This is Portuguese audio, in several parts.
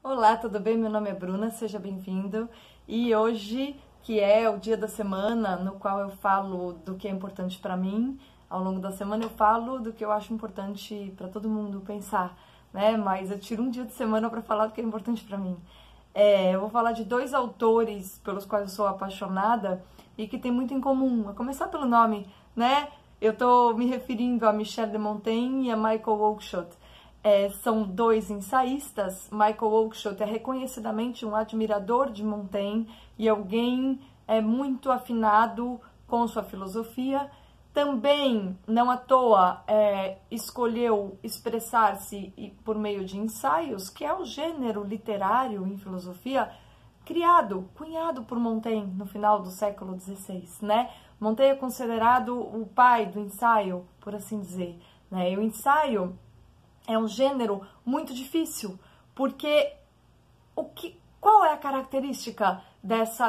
Olá, tudo bem? Meu nome é Bruna, seja bem-vindo. E hoje, que é o dia da semana, no qual eu falo do que é importante para mim, ao longo da semana eu falo do que eu acho importante para todo mundo pensar, né? Mas eu tiro um dia de semana para falar do que é importante para mim. Eu vou falar de dois autores pelos quais eu sou apaixonada e que tem muito em comum. A começar pelo nome, né? Eu estou me referindo a Michel de Montaigne e a Michael Oakeshott. São dois ensaístas. Michael Oakeshott é reconhecidamente um admirador de Montaigne e alguém muito afinado com sua filosofia. Também, não à toa, escolheu expressar-se por meio de ensaios, que é o gênero literário em filosofia cunhado por Montaigne no final do século XVI, né? Montaigne é considerado o pai do ensaio, por assim dizer, né? E o ensaio é um gênero muito difícil, porque qual é a característica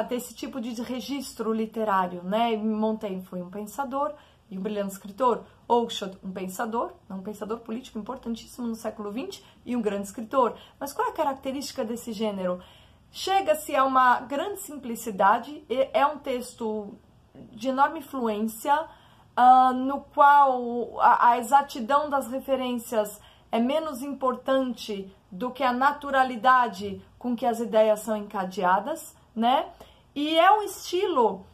desse tipo de registro literário, né? Montaigne foi um pensador e um brilhante escritor. Oakeshott, um pensador político importantíssimo no século XX e um grande escritor. Mas qual é a característica desse gênero? Chega-se a uma grande simplicidade, é um texto de enorme influência, no qual a exatidão das referências é menos importante do que a naturalidade com que as ideias são encadeadas, né? E é um estilo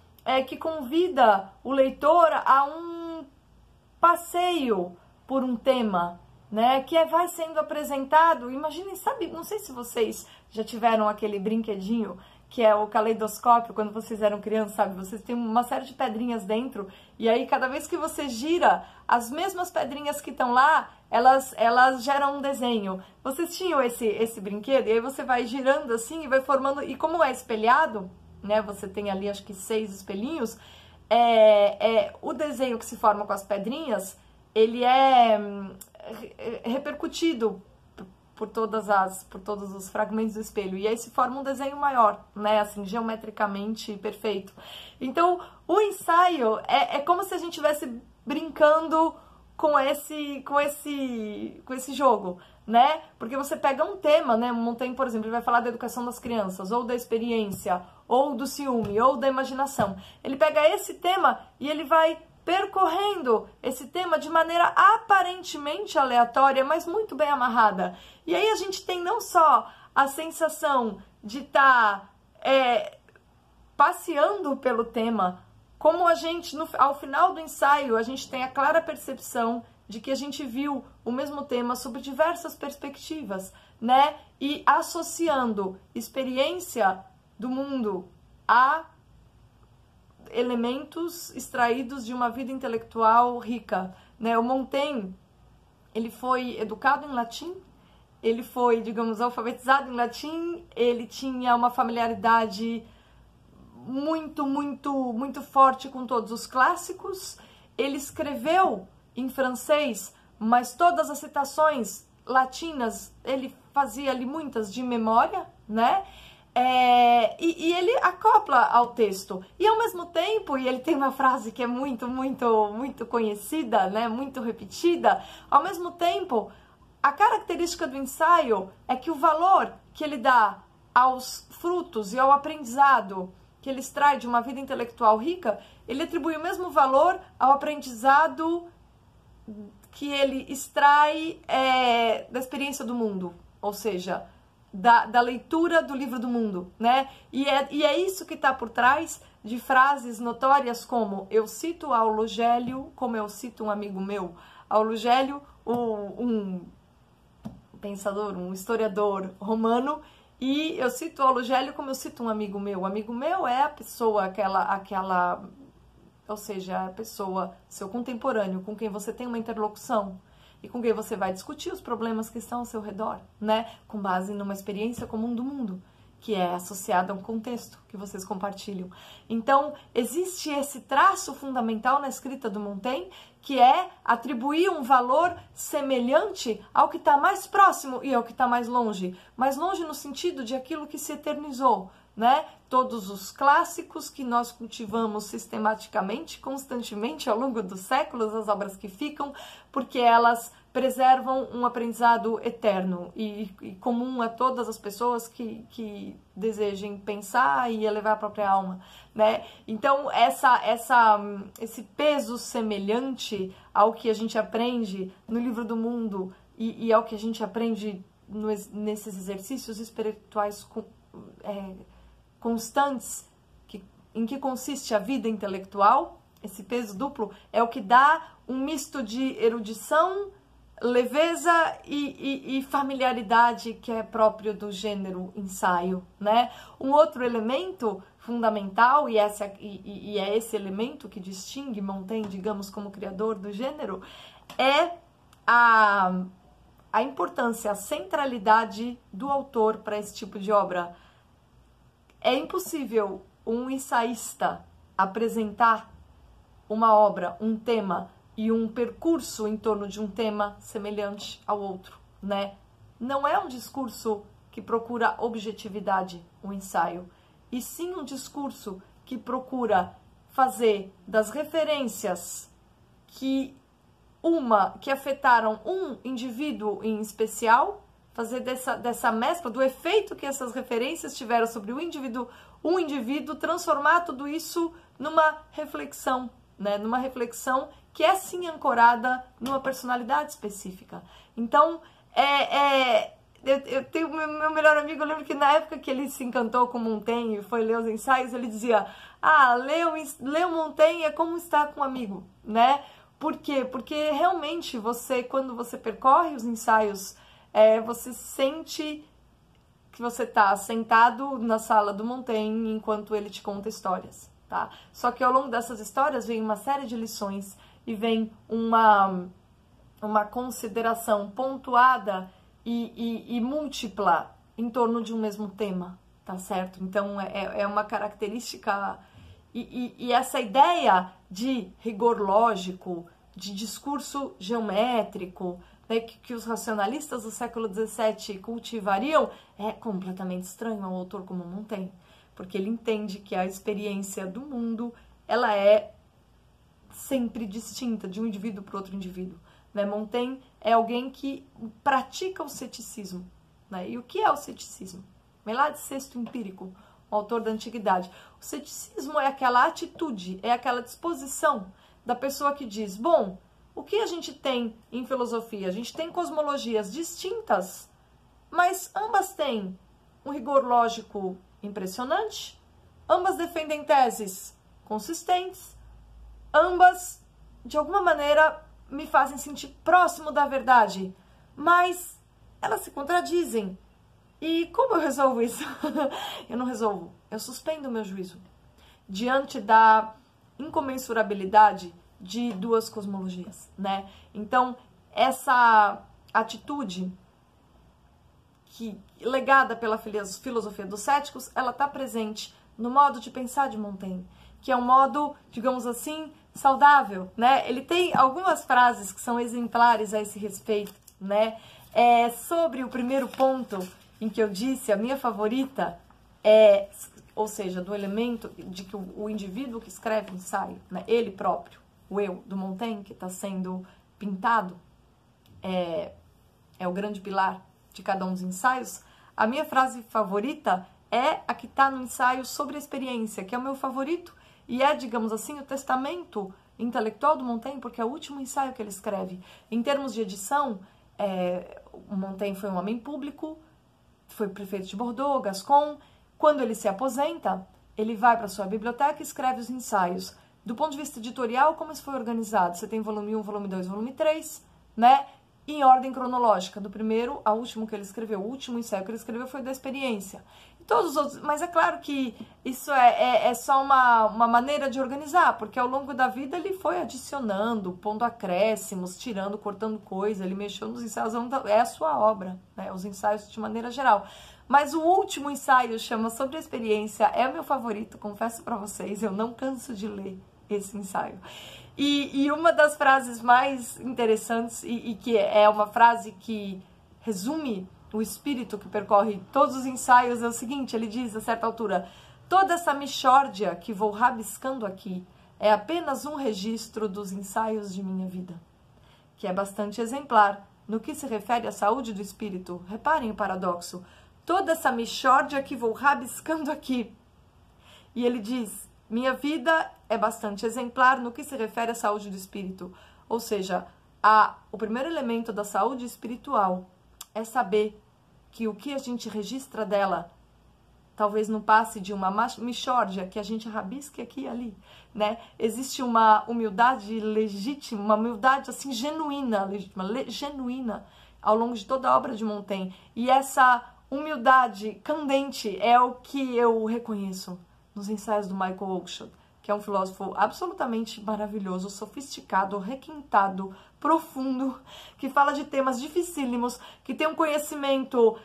que convida o leitor a um passeio por um tema, né? Que vai sendo apresentado. Imaginem, sabe, não sei se vocês já tiveram aquele brinquedinho que é o caleidoscópio, quando vocês eram crianças, sabe? Vocês têm uma série de pedrinhas dentro, e aí cada vez que você gira, as mesmas pedrinhas que estão lá, elas geram um desenho. Vocês tinham esse brinquedo, e aí você vai girando assim e vai formando, e como é espelhado, né? Você tem ali acho que 6 espelhinhos, o desenho que se forma com as pedrinhas, ele é repercutido por todos os fragmentos do espelho, e aí se forma um desenho maior, né, assim, geometricamente perfeito. Então, o ensaio é como se a gente estivesse brincando com esse jogo, né, porque você pega um tema, né, Montaigne, por exemplo, ele vai falar da educação das crianças, ou da experiência, ou do ciúme, ou da imaginação. Ele pega esse tema e ele vai percorrendo esse tema de maneira aparentemente aleatória, mas muito bem amarrada. E aí a gente tem não só a sensação de estar passeando pelo tema, como a gente, ao final do ensaio, a gente tem a clara percepção de que a gente viu o mesmo tema sob diversas perspectivas, né? E associando experiência do mundo a elementos extraídos de uma vida intelectual rica, né? O Montaigne, ele foi educado em latim, ele foi, digamos, alfabetizado em latim, ele tinha uma familiaridade muito forte com todos os clássicos, ele escreveu em francês, mas todas as citações latinas, ele fazia ali muitas de memória, né? E ele acopla ao texto, e ao mesmo tempo, e ele tem uma frase que é muito conhecida, né, muito repetida, ao mesmo tempo, a característica do ensaio é que o valor que ele dá aos frutos e ao aprendizado que ele extrai de uma vida intelectual rica, ele atribui o mesmo valor ao aprendizado que ele extrai da experiência do mundo, ou seja, da leitura do livro do mundo, né? E é isso que está por trás de frases notórias como eu cito Aulo Gelio como eu cito um amigo meu. Aulo Gelio, um pensador, um historiador romano, e eu cito Aulo Gelio como eu cito um amigo meu. O amigo meu é a pessoa, ou seja, a pessoa, seu contemporâneo, com quem você tem uma interlocução, e com quem você vai discutir os problemas que estão ao seu redor, né? Com base numa experiência comum do mundo, que é associada a um contexto que vocês compartilham. Então, existe esse traço fundamental na escrita do Montaigne, que é atribuir um valor semelhante ao que está mais próximo e ao que está mais longe no sentido de aquilo que se eternizou, né? Todos os clássicos que nós cultivamos sistematicamente, constantemente ao longo dos séculos, as obras que ficam, porque elas preservam um aprendizado eterno e comum a todas as pessoas que desejem pensar e elevar a própria alma, né? Então, esse peso semelhante ao que a gente aprende no Livro do Mundo e ao que a gente aprende nesses exercícios espirituais constantes, em que consiste a vida intelectual, esse peso duplo é o que dá um misto de erudição, leveza e familiaridade que é próprio do gênero ensaio, né? Um outro elemento fundamental, e é esse elemento que distingue Montaigne, digamos, como criador do gênero, é a importância, a centralidade do autor para esse tipo de obra. É impossível um ensaísta apresentar uma obra, um tema e um percurso em torno de um tema semelhante ao outro, né? Não é um discurso que procura objetividade, um ensaio, e sim um discurso que procura fazer das referências que afetaram um indivíduo em especial, fazer dessa mescla, do efeito que essas referências tiveram sobre um indivíduo, transformar tudo isso numa reflexão, né? Numa reflexão que é sim ancorada numa personalidade específica. Então, eu tenho meu melhor amigo, eu lembro que na época que ele se encantou com Montaigne e foi ler os ensaios, ele dizia, ler Montaigne é como estar com um amigo, né? Por quê? Porque realmente quando você percorre os ensaios, você sente que você está sentado na sala do Montaigne enquanto ele te conta histórias, tá? Só que ao longo dessas histórias vem uma série de lições e vem uma consideração pontuada e múltipla em torno de um mesmo tema, tá certo? Então é uma característica e essa ideia de rigor lógico, de discurso geométrico, né, que os racionalistas do século XVII cultivariam, é completamente estranho ao autor como Montaigne, porque ele entende que a experiência do mundo ela é sempre distinta de um indivíduo para outro indivíduo, né? Montaigne é alguém que pratica o ceticismo, né? E o que é o ceticismo? Vem lá de Sexto Empírico, o autor da Antiguidade. O ceticismo é aquela atitude, é aquela disposição da pessoa que diz, bom, o que a gente tem em filosofia? A gente tem cosmologias distintas, mas ambas têm um rigor lógico impressionante, ambas defendem teses consistentes, ambas, de alguma maneira, me fazem sentir próximo da verdade, mas elas se contradizem. E como eu resolvo isso? Eu não resolvo, eu suspendo o meu juízo diante da incomensurabilidade de duas cosmologias, né? Então, essa atitude legada pela filosofia dos céticos, ela está presente no modo de pensar de Montaigne, que é um modo, digamos assim, saudável, né? Ele tem algumas frases que são exemplares a esse respeito, né? Sobre o primeiro ponto em que eu disse, a minha favorita ou seja, do elemento de que o indivíduo que escreve o ensaio, né, ele próprio, o eu do Montaigne, que está sendo pintado, é o grande pilar de cada um dos ensaios. A minha frase favorita é a que está no ensaio sobre a experiência, que é o meu favorito, e é, digamos assim, o testamento intelectual do Montaigne, porque é o último ensaio que ele escreve. Em termos de edição, o Montaigne foi um homem público, foi prefeito de Bordeaux, Gascon. Quando ele se aposenta, ele vai para sua biblioteca e escreve os ensaios. Do ponto de vista editorial, como isso foi organizado? Você tem volume 1, volume 2, volume 3, né? Em ordem cronológica, do primeiro ao último que ele escreveu. O último ensaio que ele escreveu foi da experiência. E todos os outros, mas é claro que isso é só uma maneira de organizar, porque ao longo da vida ele foi adicionando, pondo acréscimos, tirando, cortando coisa, ele mexeu nos ensaios, é a sua obra, né? Os ensaios de maneira geral. Mas o último ensaio chama Sobre a Experiência, é o meu favorito, confesso para vocês, eu não canso de ler esse ensaio. E uma das frases mais interessantes, e que é uma frase que resume o espírito que percorre todos os ensaios é o seguinte, ele diz a certa altura, toda essa mixórdia que vou rabiscando aqui é apenas um registro dos ensaios de minha vida, que é bastante exemplar no que se refere à saúde do espírito. Reparem o paradoxo. Toda essa mixórdia que vou rabiscando aqui. E ele diz, minha vida é bastante exemplar no que se refere à saúde do espírito. Ou seja, o primeiro elemento da saúde espiritual é saber que o que a gente registra dela talvez não passe de uma mixórdia que a gente rabisque aqui e ali, né? Existe uma humildade legítima, uma humildade assim genuína, legítima, genuína ao longo de toda a obra de Montaigne. E essa humildade candente é o que eu reconheço nos ensaios do Michael Oakeshott, que é um filósofo absolutamente maravilhoso, sofisticado, requintado, profundo, que fala de temas dificílimos, que tem um conhecimento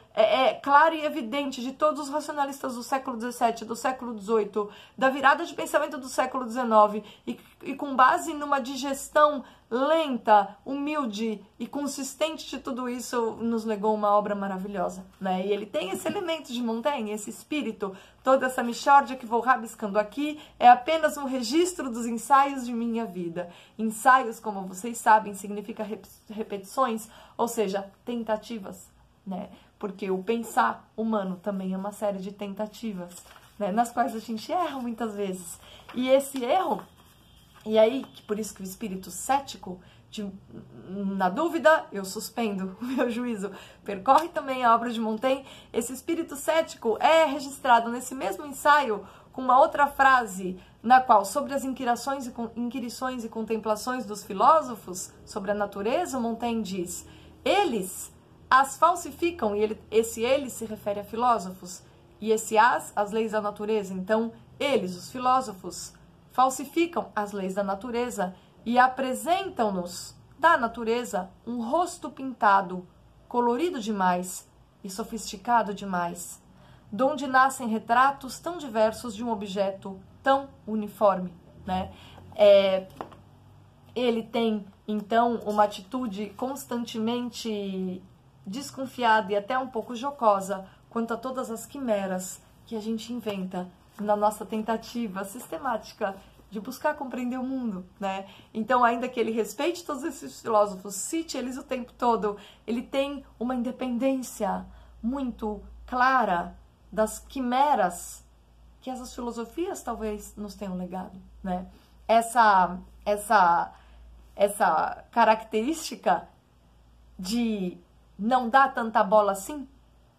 claro e evidente de todos os racionalistas do século XVII, do século XVIII, da virada de pensamento do século XIX, e com base numa digestão lenta, humilde e consistente de tudo isso, nos legou uma obra maravilhosa, né? E ele tem esse elemento de Montaigne, esse espírito, toda essa mixórdia que vou rabiscando aqui é apenas um registro dos ensaios de minha vida. Ensaios, como vocês sabem, significa repetições, ou seja, tentativas, né? Porque o pensar humano também é uma série de tentativas, né? Nas quais a gente erra muitas vezes. E esse erro, e aí, por isso que o espírito cético, na dúvida, eu suspendo o meu juízo, percorre também a obra de Montaigne. Esse espírito cético é registrado nesse mesmo ensaio com uma outra frase, na qual, sobre as inquirições e contemplações dos filósofos sobre a natureza, Montaigne diz, eles as falsificam, e esse eles se refere a filósofos, e esse as leis da natureza. Então, eles, os filósofos, falsificam as leis da natureza e apresentam-nos da natureza um rosto pintado, colorido demais e sofisticado demais, donde nascem retratos tão diversos de um objeto tão uniforme, né? Ele tem, então, uma atitude constantemente desconfiada e até um pouco jocosa quanto a todas as quimeras que a gente inventa na nossa tentativa sistemática de buscar compreender o mundo, né? Então, ainda que ele respeite todos esses filósofos, cite eles o tempo todo, ele tem uma independência muito clara das quimeras que essas filosofias talvez nos tenham legado, né? Essa característica de não dar tanta bola assim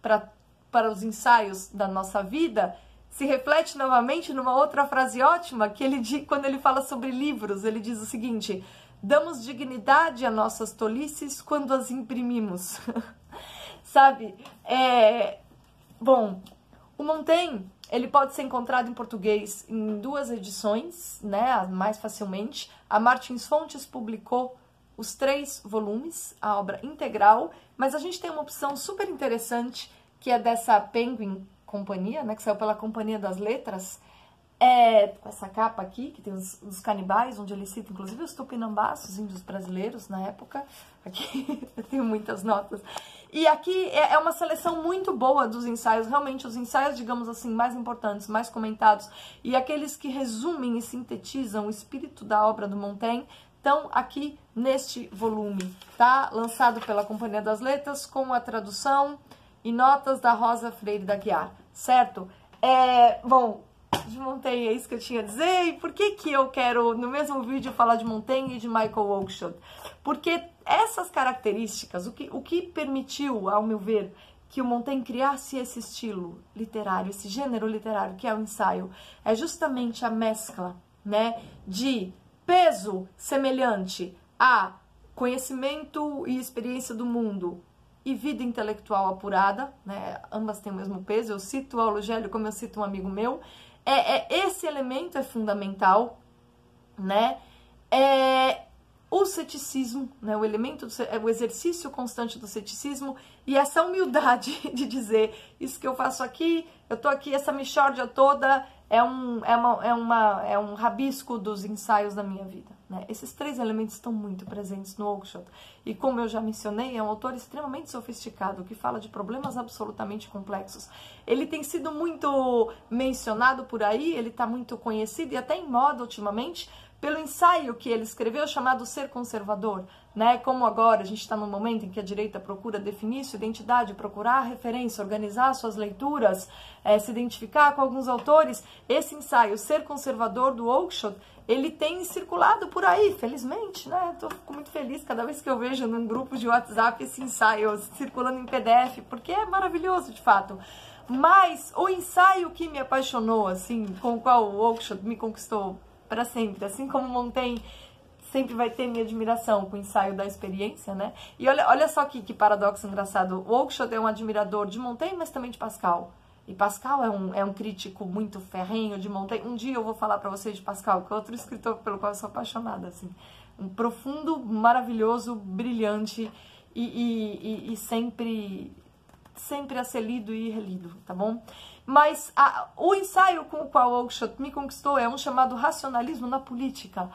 para os ensaios da nossa vida se reflete novamente numa outra frase ótima que ele diz, quando ele fala sobre livros, ele diz o seguinte: damos dignidade a nossas tolices quando as imprimimos. Sabe? Bom, o Montaigne, ele pode ser encontrado em português em 2 edições, né, mais facilmente. A Martins Fontes publicou os 3 volumes, a obra integral, mas a gente tem uma opção super interessante, que é dessa Penguin Companhia, né, que saiu pela Companhia das Letras, com essa capa aqui, que tem os canibais, onde ele cita inclusive os tupinambás, os índios brasileiros na época. Aqui eu tenho muitas notas. E aqui é uma seleção muito boa dos ensaios, realmente os ensaios, digamos assim, mais importantes, mais comentados, e aqueles que resumem e sintetizam o espírito da obra do Montaigne, estão aqui neste volume, tá? Lançado pela Companhia das Letras, com a tradução e notas da Rosa Freire da Guiar, certo? Bom, de Montaigne é isso que eu tinha a dizer. E por que que eu quero, no mesmo vídeo, falar de Montaigne e de Michael Oakeshott? Porque essas características, o que permitiu, ao meu ver, que o Montaigne criasse esse estilo literário, esse gênero literário que é o ensaio, é justamente a mescla, né, de peso semelhante a conhecimento e experiência do mundo e vida intelectual apurada, né? Ambas têm o mesmo peso. Eu cito o Aulo Gelio como eu cito um amigo meu. Esse elemento é fundamental, né? O ceticismo, né? O elemento, o exercício constante do ceticismo e essa humildade de dizer isso que eu faço aqui, eu tô aqui, essa mixórdia toda é um rabisco dos ensaios da minha vida. né? Esses três elementos estão muito presentes no Oakeshott. E como eu já mencionei, é um autor extremamente sofisticado, que fala de problemas absolutamente complexos. Ele tem sido muito mencionado por aí, ele está muito conhecido e até em moda ultimamente, pelo ensaio que ele escreveu chamado Ser Conservador, né? Como agora a gente está num momento em que a direita procura definir sua identidade, procurar referência, organizar suas leituras, se identificar com alguns autores, esse ensaio Ser Conservador do Oakeshott, ele tem circulado por aí, felizmente, né? Fico muito feliz cada vez que eu vejo num grupo de WhatsApp esse ensaio circulando em PDF, porque é maravilhoso de fato. Mas o ensaio que me apaixonou, assim, com o qual o Oakeshott me conquistou para sempre, assim como Montaigne sempre vai ter minha admiração com o ensaio da experiência, né? E olha só que paradoxo engraçado. O Oakeshott é um admirador de Montaigne, mas também de Pascal. E Pascal é um crítico muito ferrenho de Montaigne. Um dia eu vou falar para vocês de Pascal, que é outro escritor pelo qual eu sou apaixonada, assim. Um profundo, maravilhoso, brilhante e sempre a ser lido e relido, tá bom? Mas o ensaio com o qual Oakeshott me conquistou é um chamado Racionalismo na Política,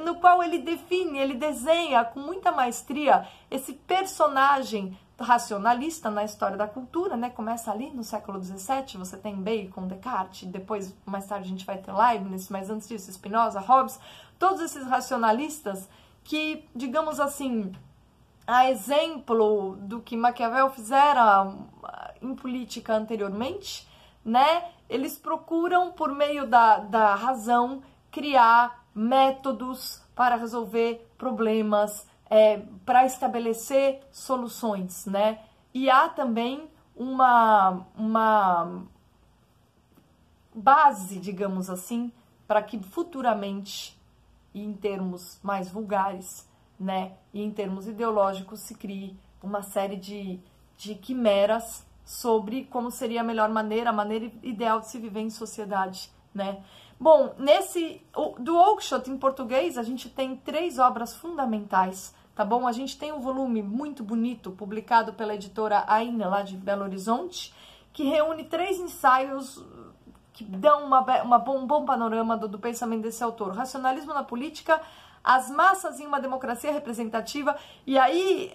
no qual ele define, ele desenha com muita maestria esse personagem racionalista na história da cultura, né? Começa ali no século XVII, você tem Bacon, Descartes, depois, mais tarde, a gente vai ter Leibniz, mas antes disso, Spinoza, Hobbes, todos esses racionalistas que, digamos assim, a exemplo do que Maquiavel fizera em política anteriormente, né? Eles procuram, por meio da razão, criar métodos para resolver problemas, para estabelecer soluções, né? E há também uma base, digamos assim, para que futuramente, e em termos mais vulgares, né, e em termos ideológicos, se crie uma série de quimeras sobre como seria a melhor maneira, a maneira ideal de se viver em sociedade, né? Bom, do Oakeshott em português, a gente tem 3 obras fundamentais, tá bom? A gente tem um volume muito bonito, publicado pela editora Aina, lá de Belo Horizonte, que reúne 3 ensaios que dão um bom panorama do pensamento desse autor. Racionalismo na Política, As Massas em uma Democracia Representativa. E aí,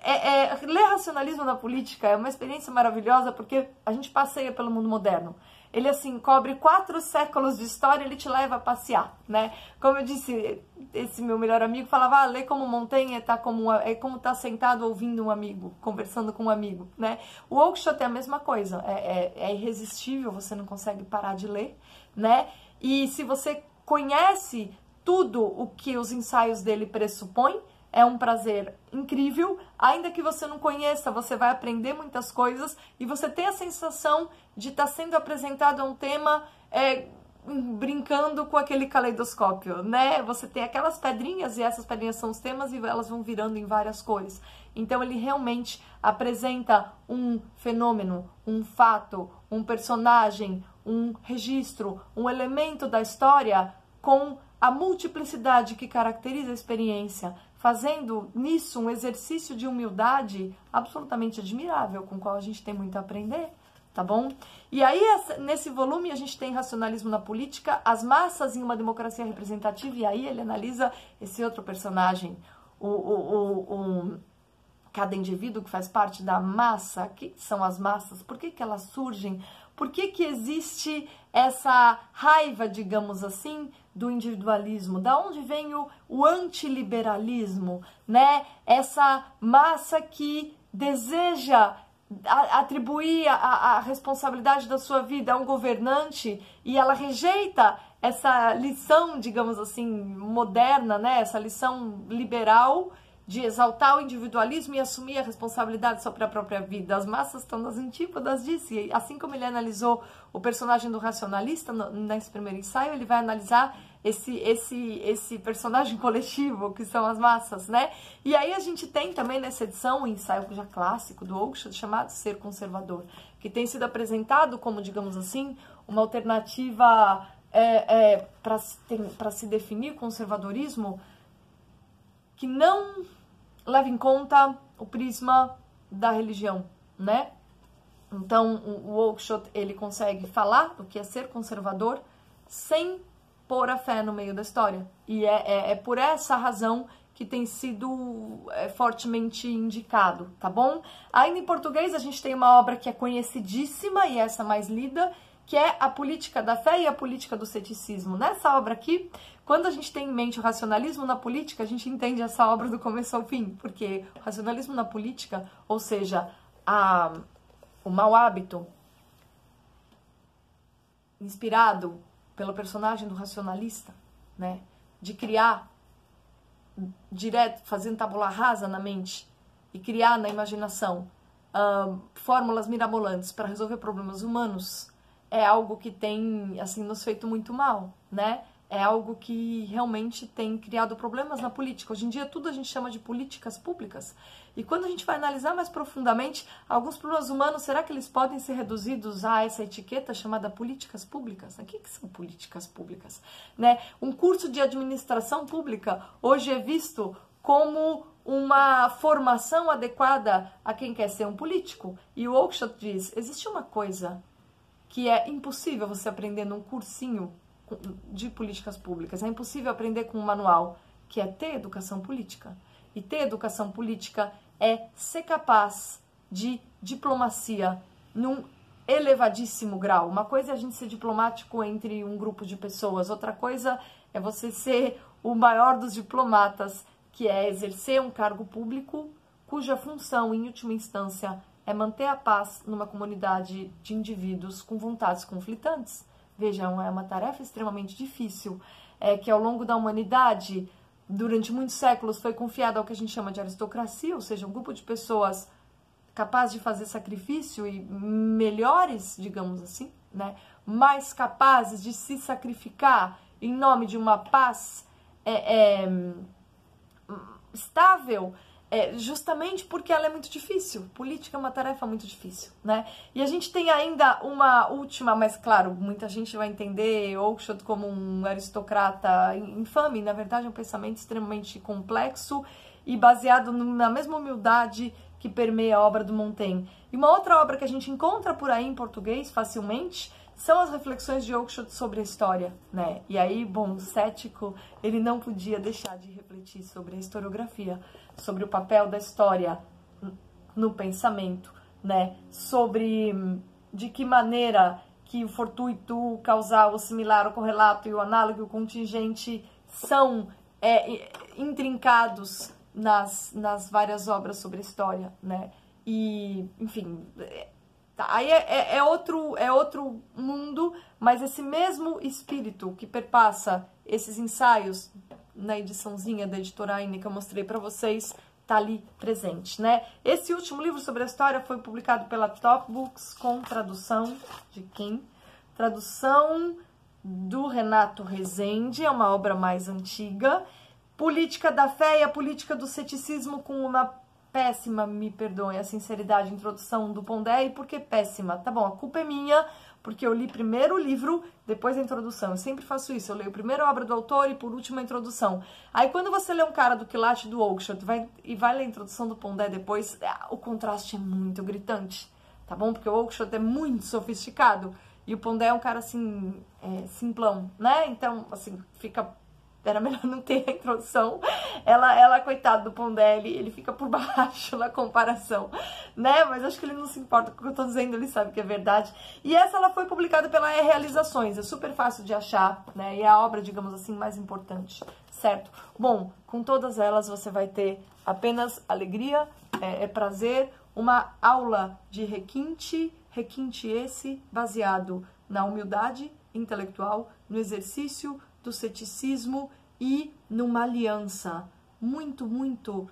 ler Racionalismo na Política é uma experiência maravilhosa, porque a gente passeia pelo mundo moderno. Ele, assim, cobre 4 séculos de história, ele te leva a passear, né? Como eu disse, esse meu melhor amigo falava, ler como Montaigne é como tá sentado ouvindo um amigo, conversando com um amigo, né? O Oakeshott é a mesma coisa, é irresistível, você não consegue parar de ler, né? E se você conhece tudo o que os ensaios dele pressupõem, é um prazer incrível, ainda que você não conheça, você vai aprender muitas coisas e você tem a sensação de estar sendo apresentado a um tema brincando com aquele caleidoscópio, né? Você tem aquelas pedrinhas e essas pedrinhas são os temas e elas vão virando em várias cores. Então ele realmente apresenta um fenômeno, um fato, um personagem, um registro, um elemento da história com a multiplicidade que caracteriza a experiência, fazendo nisso um exercício de humildade absolutamente admirável, com o qual a gente tem muito a aprender, tá bom? E aí, nesse volume, a gente tem Racionalismo na Política, As Massas em uma Democracia Representativa, e aí ele analisa esse outro personagem, cada indivíduo que faz parte da massa. O que são as massas? Por que elas surgem? Por que existe essa raiva, digamos assim, do individualismo? Da onde vem o antiliberalismo, né? Essa massa que deseja atribuir a responsabilidade da sua vida a um governante e ela rejeita essa lição, digamos assim, moderna, né? Essa lição liberal de exaltar o individualismo e assumir a responsabilidade sobre a própria vida. As massas estão nas antípodas disso, e assim como ele analisou o personagem do racionalista nesse primeiro ensaio, ele vai analisar esse personagem coletivo, que são as massas, né? E aí a gente tem também nessa edição um ensaio já clássico do Oakeshott, chamado Ser Conservador, que tem sido apresentado como, digamos assim, uma alternativa para se definir conservadorismo que não leva em conta o prisma da religião, né? Então, o Oakeshott, ele consegue falar do que é ser conservador sem pôr a fé no meio da história. E é por essa razão que tem sido fortemente indicado, tá bom? Ainda em português, a gente tem uma obra que é conhecidíssima e essa mais lida, que é A Política da Fé e a Política do Ceticismo. Nessa obra aqui, quando a gente tem em mente o racionalismo na política, a gente entende essa obra do começo ao fim, porque o racionalismo na política, ou seja, o mau hábito inspirado pelo personagem do racionalista, né, de criar direto, fazendo tabula rasa na mente e criar na imaginação fórmulas mirabolantes para resolver problemas humanos, é algo que tem, assim, nos feito muito mal, né? É algo que realmente tem criado problemas na política. Hoje em dia, tudo a gente chama de políticas públicas. E quando a gente vai analisar mais profundamente, alguns problemas humanos, será que eles podem ser reduzidos a essa etiqueta chamada políticas públicas? O que são políticas públicas? Né? Um curso de administração pública hoje é visto como uma formação adequada a quem quer ser um político. E o Oakeshott diz, existe uma coisa que é impossível você aprender num cursinho de políticas públicas. É impossível aprender com um manual, que é ter educação política. E ter educação política é ser capaz de diplomacia num elevadíssimo grau. Uma coisa é a gente ser diplomático entre um grupo de pessoas, outra coisa é você ser o maior dos diplomatas, que é exercer um cargo público cuja função, em última instância, é manter a paz numa comunidade de indivíduos com vontades conflitantes. Vejam, é uma tarefa extremamente difícil, que ao longo da humanidade, durante muitos séculos, foi confiada ao que a gente chama de aristocracia, ou seja, um grupo de pessoas capazes de fazer sacrifício e melhores, digamos assim, né? Mais capazes de se sacrificar em nome de uma paz estável, justamente porque ela é muito difícil. Política é uma tarefa muito difícil, né? E a gente tem ainda uma última, mas claro, muita gente vai entender Oakeshott como um aristocrata infame. Na verdade, é um pensamento extremamente complexo e baseado na mesma humildade que permeia a obra do Montaigne. E uma outra obra que a gente encontra por aí em português facilmente são as reflexões de Oakeshott sobre a história, né? E aí, bom, o cético, ele não podia deixar de refletir sobre a historiografia, sobre o papel da história no pensamento, né? Sobre de que maneira que o fortuito, o causal, o similar, o correlato e o análogo e o contingente são intrincados nas várias obras sobre a história, né? E, enfim, aí é outro mundo, mas esse mesmo espírito que perpassa esses ensaios na ediçãozinha da editora Aine que eu mostrei para vocês, tá ali presente, né? Esse último livro sobre a história foi publicado pela Top Books com tradução de quem? Tradução do Renato Rezende, é uma obra mais antiga. Política da Fé e a Política do Ceticismo, com uma péssima, me perdoem a sinceridade, introdução do Pondé. E por que péssima? Tá bom, a culpa é minha, porque eu li primeiro o livro, depois a introdução. Eu sempre faço isso, eu leio primeiro a obra do autor e por último a introdução. Aí quando você lê um cara do quilate do Oakeshott e vai ler a introdução do Pondé depois, o contraste é muito gritante, tá bom? Porque o Oakeshott é muito sofisticado e o Pondé é um cara assim, simplão, né? Então, assim, era melhor não ter a introdução. Ela coitado do Pondé, ele fica por baixo na comparação, né? Mas acho que ele não se importa com o que eu tô dizendo, ele sabe que é verdade. E ela foi publicada pela Realizações, é super fácil de achar, né? E é a obra, digamos assim, mais importante, certo? Bom, com todas elas você vai ter apenas alegria, prazer, uma aula de requinte esse baseado na humildade intelectual, no exercício do ceticismo e numa aliança muito, muito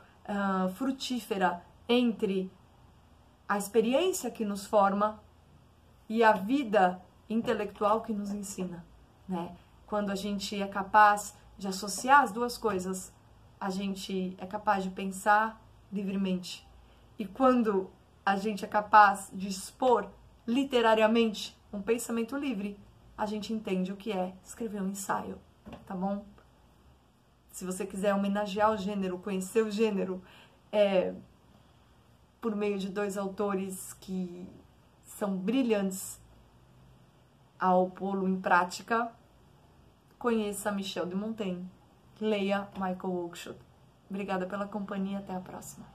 frutífera entre a experiência que nos forma e a vida intelectual que nos ensina, né? Quando a gente é capaz de associar as duas coisas, a gente é capaz de pensar livremente. E quando a gente é capaz de expor literariamente um pensamento livre, a gente entende o que é escrever um ensaio, tá bom? Se você quiser homenagear o gênero, conhecer o gênero, por meio de dois autores que são brilhantes ao pô-lo em prática, conheça Michel de Montaigne, leia Michael Oakeshott. Obrigada pela companhia, até a próxima.